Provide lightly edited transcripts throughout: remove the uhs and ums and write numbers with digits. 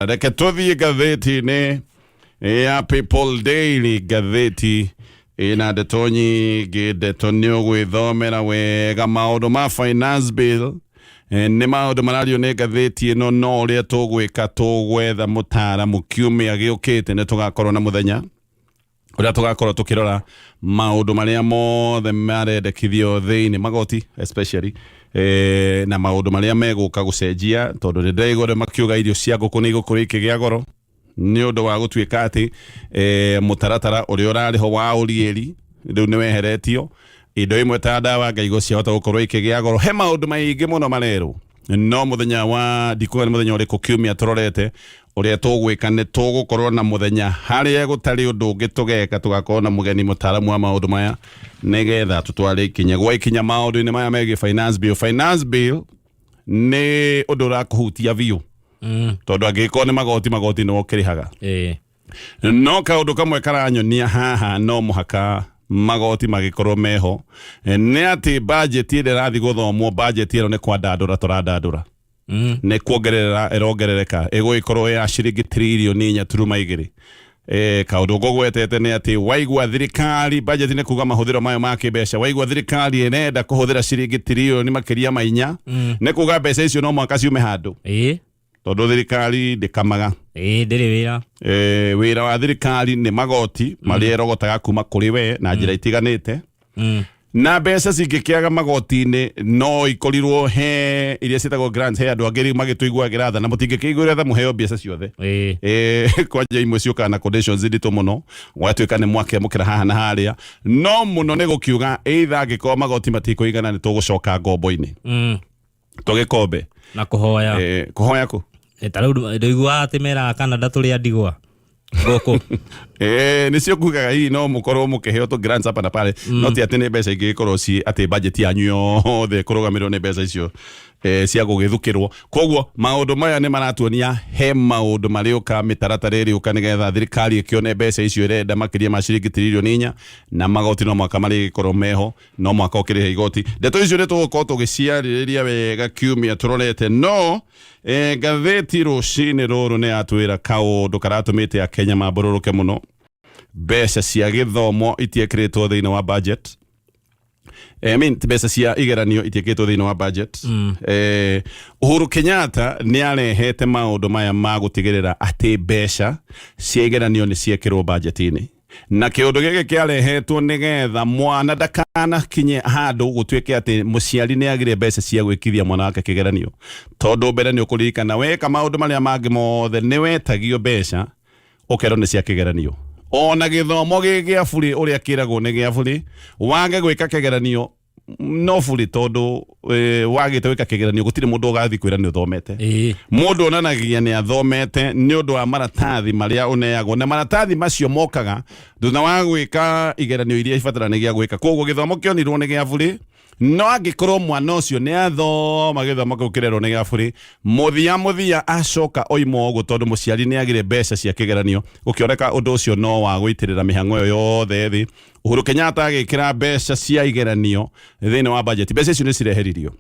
reke tuthie gatheti-inĩ ya People Daily gatheti ina ndeto nyingĩ, ndeto nĩ ũgwĩthomera wega maũndũ ma finance bill. Nĩ maũndũ marario nĩ gatheti ĩno, no ũrĩa tũgwĩka tũgwetha mũtaaramu kiumia gĩũkĩte nĩ tũgakorwo na mũthenya ũrĩa tũgakorwo tũkĩrora maũndũ marĩa mothe marendekithio thĩinĩ magoti especially na maũndũ marĩa megũka gũcenjia, tondũ nĩ ndĩraigua makiuga irio cia ngũkũ nĩ igũkorwo ikĩgĩa goro nĩ ũndũ wa gũtuĩka atĩ mũtaratara ũrĩa ũrarĩho wa ũriĩri rĩu nĩ weheretio. Indo imwe ta ndawa ngaigua ciahota gũkorwo ikĩgĩa goro. He maũndũ maingĩ mũno marerwo, no mũthenya wa ndikuga nĩ mũthenya ũrĩkũ kiumia tũrorete ũrĩa tũgwĩka nĩ tũgũkorwo na mũthenya harĩa gũtarĩ ũndũ ũngĩ tũgeka, tũgakorwo na mũgeni mũtaaramu wa maũndũ maya nĩgetha tũtware ikinya gwa ikinya maũndũ-inĩ maya megiĩ finance bill. Finance bill nĩ ũndũ ũrakũhutia biũ tondũ angĩkorwo nĩ magoti no ũkĩrĩhaga. No kaũndũ kamwe karanyonia haha no mũhaka magoti magĩkorwo meho nĩ atĩ budget ĩrĩa ĩrathiĩ gũthomwo, budget ĩno nĩ kwandandũra tũrandandũra, nĩ kuongerera ĩrongerereka ĩgũgĩkorwo ya ciringi tiririoni 4.2. Kaũndũ ngũgwetete nĩ atĩ waigua thirikari budget nĩ kuga mahũthĩro mayo ma kĩmbeca, waigua thirikari ĩrenda kũhũthĩra ciringi tiririoni makĩria ma 4 nĩ kuga mbeca icio no mwaka ciume handũ. Tondũ thirikari ndĩkamaga. Ndĩrĩ wĩra. Wĩra wa thirikari nĩ magoti marĩa ĩrogotaga kuma kũrĩ we na njĩra itiganĩte. Na mbeca cingĩkĩaga magoti-inĩ no ikorirwo he iria ciĩtagwo grants, he andũ angĩ magĩtũiguagĩra tha na mũtingĩkĩiguĩra tha mũheo mbeca ciothe. Kwanja imwe ciũkaga na conditions nditũ mũno, gwatuĩka nĩ mwakĩamũkĩra haha na harĩa, no mũno nĩ gũkiuga either angĩkorwo magoti matikũigana nĩ tũgũcoka ngombo-inĩ tũgĩkombe na kũhoya. Kũhoya kũ? Tarĩu ndĩiguaga atĩ meraga Canada tũrĩ andigwa gũkũ. Nĩcio kugaga hihi no mũkorwo mũkĩheo tũ grants hapa na pale, no ti atĩ nĩ mbeca ingĩkorwo ci atĩ budget yanyu yothe kũrũgamĩrĩrwo nĩ mbeca icio cia gũgĩthukĩrwo. Koguo maũndũ maya nĩ maratuonia he maũndũ marĩũka, mĩtaratara ĩrĩũka nĩgetha thirikari ĩkĩone mbeca icio ĩrenda makĩria ma ciringi tiririoni 4, na magoti no mwaka marĩgĩkorwo meho, no mwaka ũkĩrĩha igoti. Ndeto icio nĩ tũgũkorwo tũgĩciarĩrĩria wega kiumia tũrorete, no gatheti rũcinĩ rũrũ nĩ atwĩra kaũndũ karatũmĩte Akenya mambũrũrũke mũno. Mbeca cia gĩthomo itiekĩrĩtwo thĩinĩ wa budget. Mbeca cia igeranio itiekĩrĩtwo thĩinĩ wa budget. Uhuru Kenyatta nĩ arehete maũndũ maya ma gũtigĩrĩra atĩ mbeca cia igeranio nĩ ciekĩrwo budget-inĩ, na kĩũndũ gĩkĩ kĩarehetwo nĩgetha mwana ndakanakinye handũ gũtuĩke atĩ mũciari nĩ agire mbeca cia gwĩkithia mwana wake kĩgeranio. Tondũ mbere nĩ ũkũririkana weka maũndũ marĩa mangĩ mothe nĩ wetagio mbeca ũkerwo nĩ cia kĩgeranio. Ona gĩthomo gĩa bũrĩ ũrĩa kĩragwo nĩ gĩa bũrĩ, wage gwĩka kĩgeranio no bũrĩ, tondũ wagĩte gwĩka kĩgeranio gũtirĩ mũndũ ũgathiĩ kwĩra nĩ ũthomete. Mũndũ onanagia nĩ athomete nĩ ũndũ wa maratathi marĩa ũneagwo, na maratathi macio mokaga thutha wa gwĩka igeranio iria ibataranagia gwĩka. Koguo gĩthomo kĩonirwo nĩ gĩa bũrĩ, no angĩkorwo mwana ũcio nĩ athoma gĩthomo kĩu kĩrerwo nĩ gĩa bũrĩ, mũthia acoka oima ũguo tondũ mũciari nĩ agire mbeca cia kĩgeranio, gũkĩoneka ũndũ ũcio no wa gũitĩrĩra mĩhang'o ĩyo yothe thĩ. Uhuru Kenyatta agĩkĩra mbeca cia igeranio thĩinĩ wa budget. Mbeca icio nĩ cireheririo,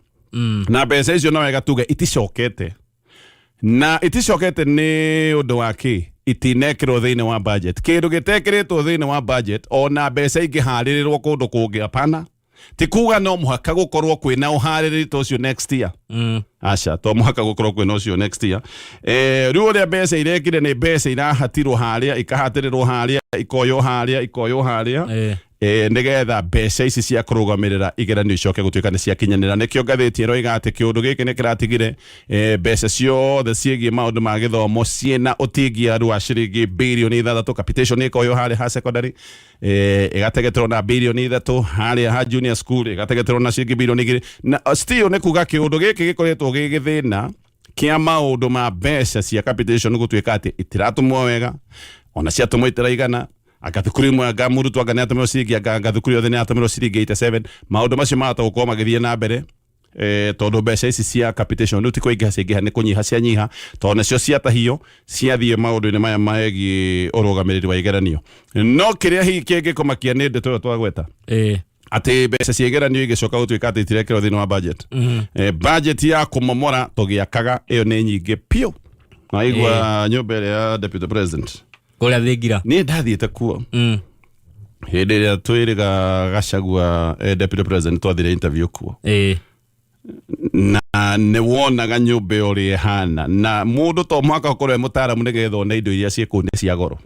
na mbeca icio no wega tuge iticokete, na iticokete nĩ ũndũ wa kĩ? Itinekĩrwo thĩinĩ wa budget. Kĩndũ gĩtekĩrĩtwo thĩinĩ wa budget ona mbeca ingĩharĩrĩrwo kũndũ kũngĩ, hapana. Ti kuga no mũhaka gũkorwo kwĩna ũharĩrĩri ta ũcio next year. Aca, to mũhaka gũkorwo kwĩna ũcio next year. Rĩu ũrĩa mbeca irekire nĩ mbeca irahatirwo harĩa, ikahatĩrĩrwo harĩa, ikoywo harĩa nĩgetha mbeca ici cia kũrũgamĩrĩra igeranio icoke gũtuĩka nĩ ciakinyanĩra. Nĩkĩo ngathĩti ĩroiga atĩ kĩũndũ gĩkĩ nĩ kĩratigire mbeca ciothe ciĩgiĩ maũndũ ma gĩthomo ciĩna ũtingiaru wa ciringi birioni 3. Capitation ĩkoywo harĩa ha secondary, ĩgategeterwo na birioni 3 harĩa ha junior school, ĩgategeterwo na ciringi birioni 2. Na still nĩ kuga kĩũndũ gĩkĩ gĩkoretwo gĩgĩthĩna kĩa maũndũ ma mbeca cia capitation gũtuĩka atĩ itiratũmwo wega, ona ciatũmwo itiraigana. Agathukuru imwe anga mũrutwo anga nĩ atũmĩrwo ciringi, anga thukuru yothe nĩ atũmĩrwo ciringi 87. Maũndũ macio mahota gũkorwo magĩthiĩ na mbere tondũ mbeca ici cia capitation rĩu ti kũingĩha ciingĩha nĩ kũnyiha cianyiha, tondũ nacio ciatahio ciathiĩ maũndũ-inĩ maya megiĩ ũrũgamĩrĩri wa igeranio. No kĩrĩa hihi kĩngĩkũmakia nĩ ndeto ĩyo twagweta ati mbeca cia igeranio igĩcoka gũtuĩka atĩ itirekĩrwo thĩinĩ wa budget. Budget ya kũmomora tũgĩakaga ĩyo nĩ nyingĩ piũ. Naigua nyumba ya deputy president. Kuria thingira. Ni ndathiite kuo. Hĩndĩ ĩrĩa twĩrĩga Gachagua deputy president twathire interview kuo. Na nĩ wonaga nyũmba ũrĩa ĩhana na mũndũ to mwaka ũkorwo mũtaaramu nĩgetha one indo iria ciĩkũu nĩ cia goro.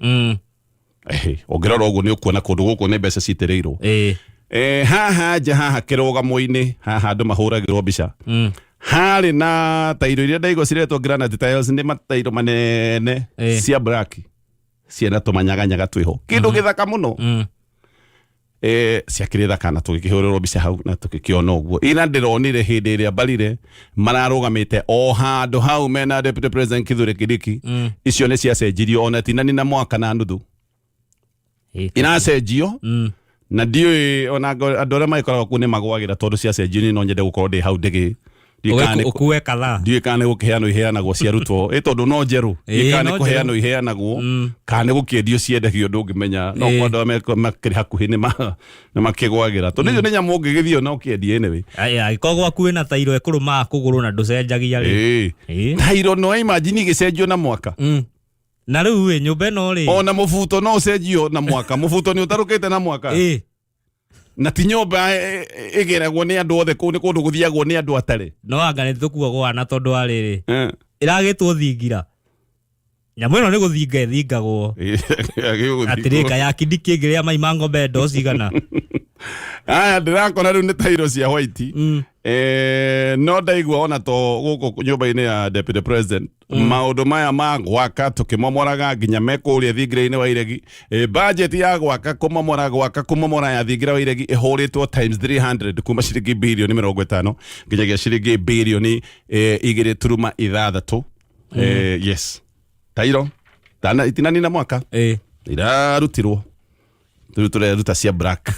Ũngĩrora ũguo nĩ ũkuona kũndũ gũkũ nĩ mbeca citĩrĩirwo. Haha nja haha kĩrũgamo-inĩ haha andũ mahũragĩrwo mbica. Harĩ na tairo iria ndaigua ciretwo granite tiles nĩ matairo manene cia black ciena tũmanyaganyaga twĩho kĩndũ gĩthaka mũno. Ciakĩrĩ thaka na tũgĩkĩhũrĩrwo mbica hau na tũgĩkĩona ũguo. Ina ndĩronire hĩndĩ ĩrĩa mbarire mararũgamĩte o handũ hau mena deputy president Kithure Kindiki. Icio nĩ ciacenjirio ona tinani na mwaka na nuthu. Inacenjio na ndiũĩ ona andũ arĩa magĩkoragwo kuo nĩ magwagĩra tondũ ciacenjio no nyende gũkorwo ndĩ hau ndĩgĩ ukuwe kadhaa ndiũĩ kana nĩ gũkĩheanwo iheanagwo cia rutwo tondũ no njerũ kana nĩ kũheanwo iheanagwo kana nĩ gũkĩendio ciendagio ndũngĩmenya no andũ makĩrĩ hakuhĩ nĩ makĩgwagĩra tondũ icio nĩ nyamũ ũngĩgĩthiĩ no kĩendie anyway. Angĩkorwo gwaku wĩna tairo ĩkũrũmaga kũgũrũ na ndũcenjagia rĩ. Tairo no imagine igĩcenjio na mwaka. Na rĩu nyũmba ĩno rĩ ona mũbuto no ũcenjio na mwaka. Mũbuto nĩ ũtarũkĩte na mwaka. Na ti nyũmba ĩgeragwo nĩ andũ othe kũu nĩ kũndũ gũthiagwo nĩ andũ atarĩ. No anga nĩ tũkuagwo ana tondũ arĩrĩ ĩragĩtwo thingira. Nyamũ ĩno nĩ gũthinga ĩthingagwo. Atĩrĩka ya Kindiki ĩngĩrĩa mai ma ng'ombe ndo cigana. Aya ndĩrakona rĩu nĩ tairo cia white. No ndaigua ona to gũkũ nyũmba-inĩ ya deputy president maũndũ maya ma gwaka tũkĩmomoraga nginya mekũrĩa thingira-inĩ wa Iregi. Budget ya gwaka kũmomora ya thingira wa Iregi ĩhũrĩtwo times 300 kuma ciringi birioni 50 nginyagia ciringi birioni 2.6. Yes tairo itinani na mwaka irarutirwo tũreruta cia black.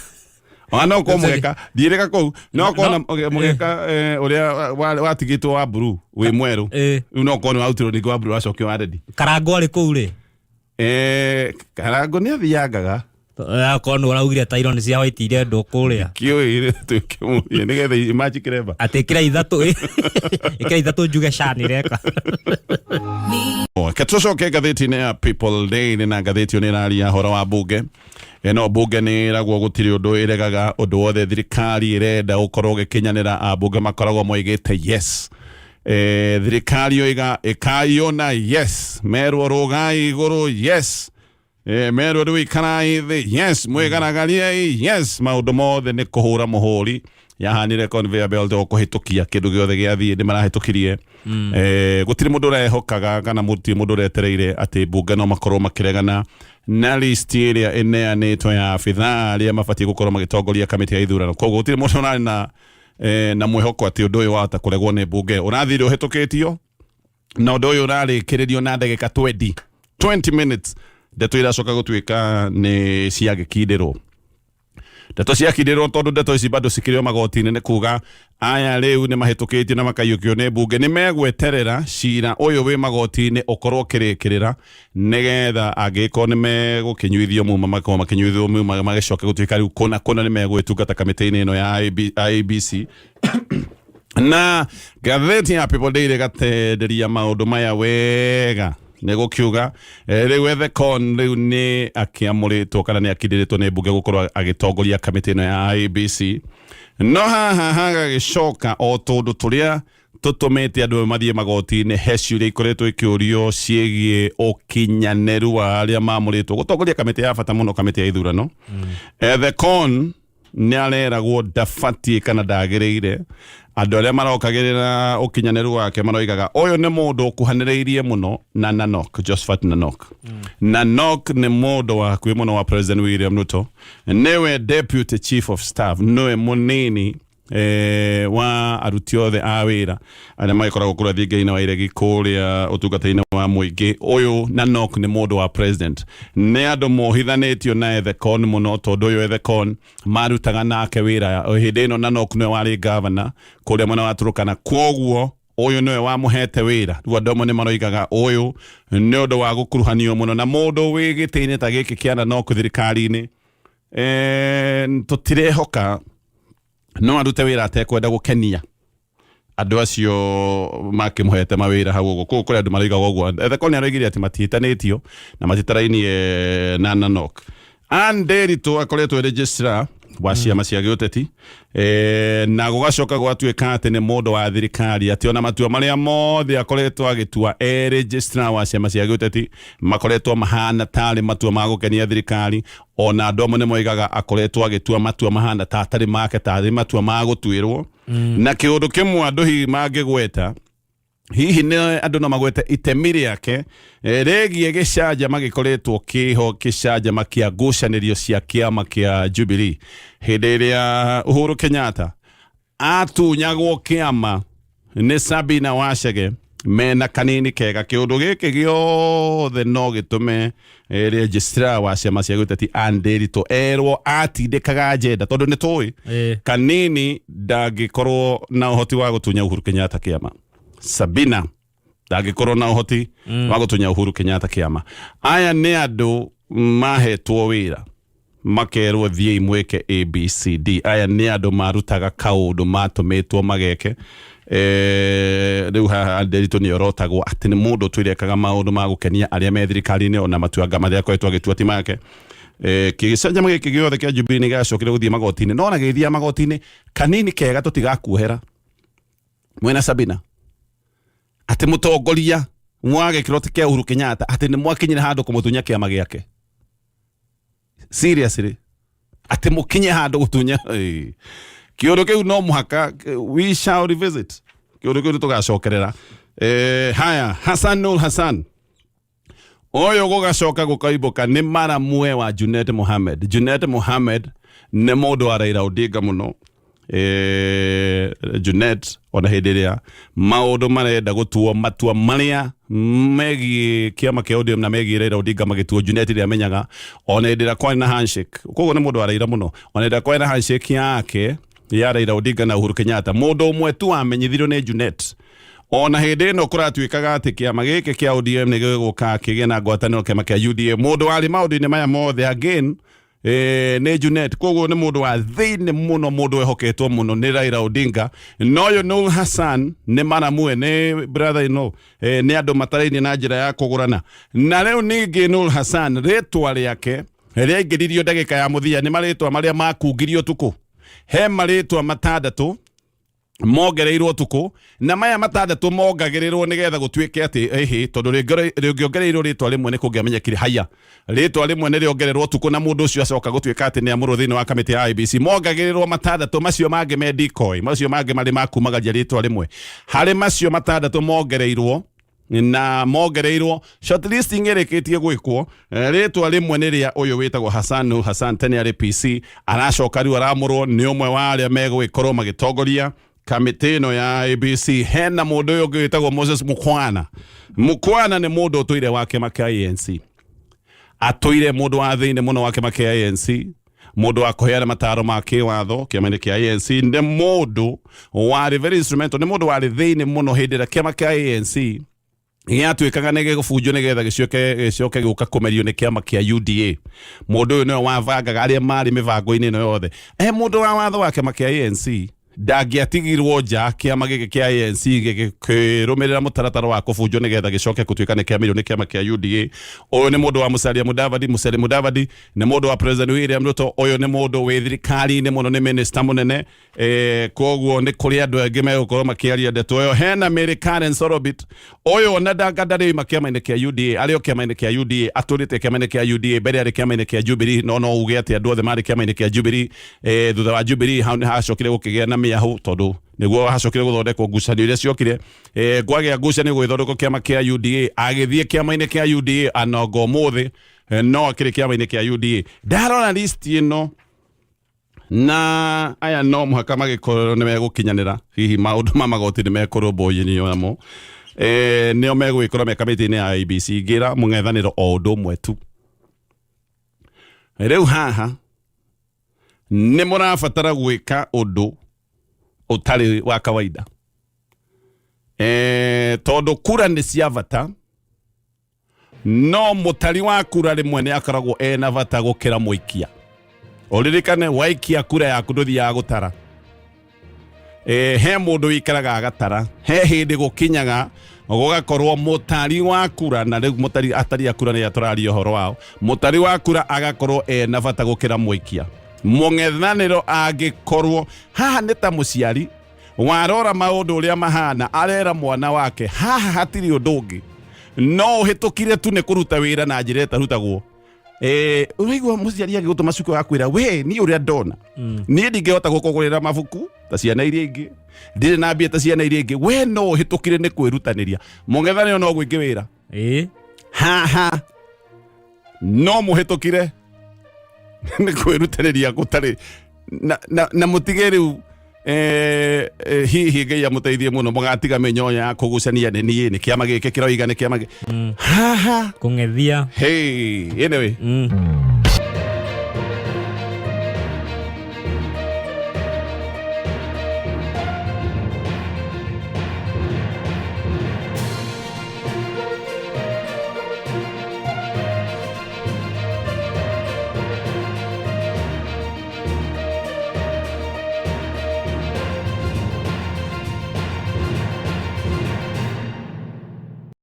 No ko mũgeka ndirĩka kũu no kona mũgeka ũrĩa watigĩtwo wa blue wĩ mwerũ rĩu no kona wautirwo ningĩ wa blue wacokio wa red. Karango arĩ kũu rĩ. Karango nĩ athiangaga kona ũraugire tairo nĩ cia white irendwo kũrĩa kĩũĩ tũkĩmũria nĩgetha imaji kĩremba atĩ ĩkĩra ithatũ njuge cani reka. Ketũcoke ngathĩti-inĩ ya People Day na ngathĩti nĩ ĩraria horo wa mbunge. No mbunge nĩ ĩragwo gũtirĩ ũndũ ĩregaga ũndũ wothe thirikari ĩrenda gũkorwo gĩkinyanĩra. Ambunge makoragwo moigĩte yes. Thirikari oiga ĩkayona yes. Merwo rũgai igũrũ yes. Merwo rĩu ikarai thĩ yes. Mwĩgaragariei yes. Maũndũ mothe nĩ kũhũra mũhũri. Yahanire conveyor belt o kũhĩtũkia kĩndũ gĩothe gĩathiĩ nĩ marahĩtũkirie. Gũtirĩ mũndũ ũrehokaga kana gũtirĩ mũndũ ũretereire atĩ mbunge no makorwo makĩregana na list ĩrĩa ĩneanĩtwo ya abithaa arĩa mabatiĩ gũkorwo magĩtongoria kamĩtĩ ya ithurano. Koguo gũtirĩ mũndũ ũrarĩ na mwĩhoko atĩ ũndũ ũyũ wahota kũregwo nĩ mbunge. Ũrathire ũhĩtũkĩtio na ũndũ ũyũ ũrarĩkĩrĩrio na ndagĩka 20 minutes. Ndeto iracoka gũtuĩka nĩ ciagĩkindĩrwo. Ndeto ciakindĩrwo tondũ ndeto ici bado cikĩrĩo magoti-inĩ nĩ kuga aya rĩu nĩ mahĩtũkĩtio na makaiyũkio nĩ mbunge nĩ megweterera cira ũyũ wĩ magoti-inĩ ũkorwo kĩrĩkĩrĩra nĩgetha angĩkorwo nĩ megũkĩnyuithio muma makorwo makĩnyuithio muma magĩcoka gũtuĩka rĩu kũna nĩ megwĩtungata kamĩtĩ-inĩ ĩno ya IEBC. Na ngathĩti ya People Day ĩgatenderia maũndũ maya wega nĩ gũkiuga rĩu Ethekon rĩu nĩ akĩamũrĩtwo kana nĩ akindĩrĩtwo nĩ mbunge gũkorwo agĩtongoria kamĩtĩ ĩno ya IEBC. No haha hagagĩcoka o tũndũ tũrĩa tũtũmĩte andũ mathiĩ magoti-inĩ he ciũria ikoretwo ikĩũrio ciĩgiĩ ũkinyanĩru wa arĩa mamũrĩtwo gũtongoria kamĩtĩ ya bata mũno kamĩtĩ ya ithurano. Ethekon nĩ areragwo ndabatiĩ kana ndagĩrĩire. Andũ arĩa marokagĩrĩra ũkinyanĩru wake maroigaga ũyũ nĩ mũndũ ũkuhanĩrĩirie mũno na Nanok, Josephat Nanok. Nanok nĩ mũndũ wa hakuhĩ mũno wa President William Ruto. Nĩwe Deputy Chief of Staff, nĩwe mũnini wa aruti othe a wĩra arĩa magĩkoragwo kũrĩa thingira-inĩ wa Iregi kũrĩa ũtungata-inĩ wa mũingĩ. Ũyũ Nanok nĩ mũndũ wa president. Nĩ andũ mohithanĩtio na Ethekon mũno tondũ ũyũ Ethekon marutaga nake wĩra. Hĩndĩ ĩno Nanok nĩwe warĩ governor kũrĩa mwena wa Turkana. Kwoguo ũyũ nĩwe wamũhete wĩra. Rĩu andũ amwe nĩ maroigaga ũyũ nĩ ũndũ wa gũkuruhanio mũno na mũndũ wĩ gĩtĩ-inĩ ta gĩkĩ kĩa Nanok thirikari-inĩ. Tũtirehoka no arute wĩra atekwenda gũkenia andå acio makĩmũhete mawĩra hau ũguo kũu kũrĩa andũ maraigaga ũguo etheko nĩ araigire atĩ matiĩtanĩtio na matitarainie na Nanok. Anne Nderitu akoretwo registrar wa ciama cia gĩũteti na gũgacoka gwatuĩka atĩ nĩ mũndũ wa thirikari atĩ ona matua marĩa mothe akoretwo agĩtua registrar wa ciama cia gĩũteti makoretwo mahana tarĩ matua ma gũkenia thirikari, ona andũ amwe nĩ moigaga akoretwo agĩtua matua mahana ta atarĩ make tarĩ matua ma gũtuĩrwo na kĩũndũ kĩmwe andũ hihi mangĩgweta hihi nĩ andũ no magwete itemi rĩake rĩgiĩ gĩcanjama gĩkoretwo kĩho gĩcanjama kĩa ngucanĩrio cia kĩama kĩa Jubilee hĩndĩ ĩrĩa Uhuru Kenyatta atunyagwo kĩama nĩ Sabina Wachege mena kanini kega. Kĩũndũ gĩkĩ gĩothe no gĩtũme registrar wa ciama cia gĩũteti Anne Nderitu erwo atindĩkaga njenda tondũ nĩ tũĩ kanini ndangĩkorwo na ũhoti wa gũtunya Uhuru Kenyatta kĩama. Sabina ndangĩkorwo na ũhoti wa gũtunya Uhuru Kenyatta kĩama. Aya nĩ andũ mahetwo wĩra makerwo thiĩ mweke ABCD. Aya nĩ andũ marutaga kaũndũ matũmĩtwo mageke. Rĩu haha Nderitu nĩ orotagwo atĩ nĩ mũndũ ũtwĩrekaga maũndũ ma gũkenia arĩa me thirikari-inĩ ona matuanga marĩa akoretwo agĩtua ti make. Kĩgĩcanjama gĩkĩ gĩothe kĩa Jubilee nĩ gĩacokire gũthiĩ magoti-inĩ no ona gĩthiĩ magoti-inĩ kanini kega tũtigakuohera mwena Sabina atĩ mũtongoria mwage kĩroti kĩa Uhuru Kenyatta atĩ nĩ mwakinyire handũ kũmũtunya kĩama gĩake. Seriously atĩ mũkinye handũ gũtunya kĩũndũ kĩu no mũhaka we shall revisit kĩũndũ kĩu tũgacokerera. Haya Hassan Nur Hassan ũyũ gũgacoka gũkaibũka nĩ maramwe wa Junet Mohamed. Junet Mohamed nĩ mũndũ wa Raila Odinga mũno. Junet ona hĩndĩ ĩrĩa maũndũ marenda gũtuo matua marĩa megiĩ kĩama kĩa ODM na megiĩ Raila Odinga magĩtuo Junet ĩrĩa amenyaga ona hĩndĩ ĩrĩa kwarĩ na handshake. Koguo nĩ mũndũ wa Raila mũno ona hĩndĩ ĩrĩa kwarĩ na handshake yake ya Raila Odinga na Uhuru Kenyatta mũndũ ũmwe tu wamenyithirio nĩ Junet. Ona hĩndĩ ĩno kũratuĩkaga atĩ kĩama gĩkĩ kĩa ODM nĩ gĩgũka kĩgĩe na ngwatanĩro kĩama kĩa UDA mũndũ warĩ maũndũ-inĩ maya mothe again nĩ Junet. Koguo nĩ mũndũ wa thĩinĩ mũno mũndũ wehoketwo mũno nĩ Raila Odinga. No ũyũ Nur Hassan nĩ maramwe nĩ brother ino nĩ andũ matarainie na njĩra ya kũgũrana. Na rĩu ningĩ Nur Hassan rĩtwa rĩake rĩaingĩririo ndagĩka ya mũthia nĩ marĩtwa marĩa makungirio tuku. He marĩtwa matandatũ mongereirwo tuku na maya matandatũ mongagĩrĩrwo nĩgetha gũtuĩke atĩ tondũ rĩongĩrĩirwo rĩtwa rĩmwe nĩ kũngĩamenyekire. Haya rĩtwa rĩmwe nĩ rĩongererwo tuku na mũndũ ũcio acoka gũtuĩka atĩ nĩ amũrwo thĩinĩ wa kamĩtĩ ya IEBC. Mongagĩrĩrwo matandatũ macio mangĩ me decoy macio mangĩ marĩ makumagaria rĩtwa rĩmwe. Harĩ macio matandatũ mongereirwo na mongereirwo shortlisting ĩrĩkĩtie gwĩkwo rĩtwa rĩmwe nĩ rĩa ũyũ wĩtagwo Hassan Nur Hassan tene arĩ PC aracoka rĩu aramũrwo nĩ ũmwe wa arĩa megũgĩkorwo magĩtongoria kamĩtĩ ĩno ya ABC. Hena mũndũ ũyũ ũngĩ wĩtagwo Moses Mukwana. Mukwana nĩ mũndũ ũtũire wa kĩama kĩa ANC, atũire mũndũ wa thĩinĩ mũno wa kĩama kĩa ANC, mũndũ wa kũheana mataro ma kĩwatho kĩama-inĩ kĩa ANC, nĩ mũndũ warĩ very instrumental, nĩ mũndũ warĩ thĩinĩ mũno hĩndĩ ĩrĩa kĩama kĩa ANC gĩatuĩkaga nĩ gĩgũbunjwo nĩgetha gĩcoke gĩũka kũmerio nĩ kĩama kĩa UDA. Mũndũ ũyũ nĩwe wabangaga arĩa marĩ mĩbango-inĩ ĩno yothe. Mũndũ wa watho wa kĩama kĩa ANC ndangĩatigirwo nja kĩama gĩkĩ kĩa ANC gĩkĩrũmĩrĩra mũtaratara wa kũbunjwo nĩgetha gĩcoke gũtuĩka nĩ kĩamerio nĩ kĩama kĩa UDA. Ũyũ nĩ mũndũ wa Musalia Mudavadi. Musalia Mudavadi nĩ mũndũ wa President William Ruto. Ũyũ nĩ mũndũ wĩ thirikari-inĩ mũno, nĩ minister mũnene. Koguo nĩ kũrĩ andũ angĩ megũkorwo makĩaria ndeto ĩyo. Hena Mary Karen Sorobit. Ũyũ ona ndarĩ kĩama-inĩ kĩa UDA, arĩ o kĩama-inĩ kĩa UDA, atũrĩte kĩama-inĩ kĩa UDA, mbere arĩ kĩama-inĩ kĩa Jubilee. No uge atĩ andũ othe marĩ kĩama-inĩ kĩa Jubilee. Thutha wa Jubilee hacokire gũkĩgĩa na mĩahu tondũ nĩguo hacokire gũthondekwo ngucanio iria ciokire. Gwagĩa ngucanio gũgĩthondekwo kĩama kĩa UDA, agĩthiĩ kĩama-inĩ kĩa UDA anongo mũthĩ no akĩrĩ kĩama-inĩ kĩa UDA. Ndarora list ĩno na aya no mũhaka magĩkorwo nĩ megũkinyanĩra hihi maũndũ ma magoti nĩ mekũrũmbũiyo namo. Nĩo megũgĩkorwo me kamĩtĩ-inĩ ya IEBC ngĩra mũng'ethanĩro o ũndũ ũmwe tu. Rĩu haha nĩ mũrabatara gwĩka ũndũ ũtarĩ wa kawaida. Tondũ kura nĩ cia bata, no mũtari wa kura rĩmwe nĩ akoragwo ena bata gũkĩra mũikia. Ũririkane waikia kura yaku ndũthiaga gũtara. he mundu ikaraga agatara he hindi gukinyaga gugakorwo mutari wa kura na riu mutari atari akura ni aturario horo wao mutari wa kura agakorwo na bata gukira muikia mung'ethaniro angikorwo haha ni ta muciari warora maundu uria mahana arera mwana wake haha hatiri undu ungi no hitukire tu ni kuruta wira na njira itarutagwo urigwa muciari agigutuma cuko akwira we ni uria ndona ni ndingehota gukugurira mabuku ta ciana iria ingi ndire na mbia ta ciana iria ingi we no hitukire ni kwirutaniria mung'ethaniro no gwiki wira haha no muhitukire ni kwirutaniria gutari na mutige riu hihi Ngai amuteithie muno mugatiga menyonya ya kugucania ni kiama giki kiroiga ni kiama haha kung'ethia hey anyway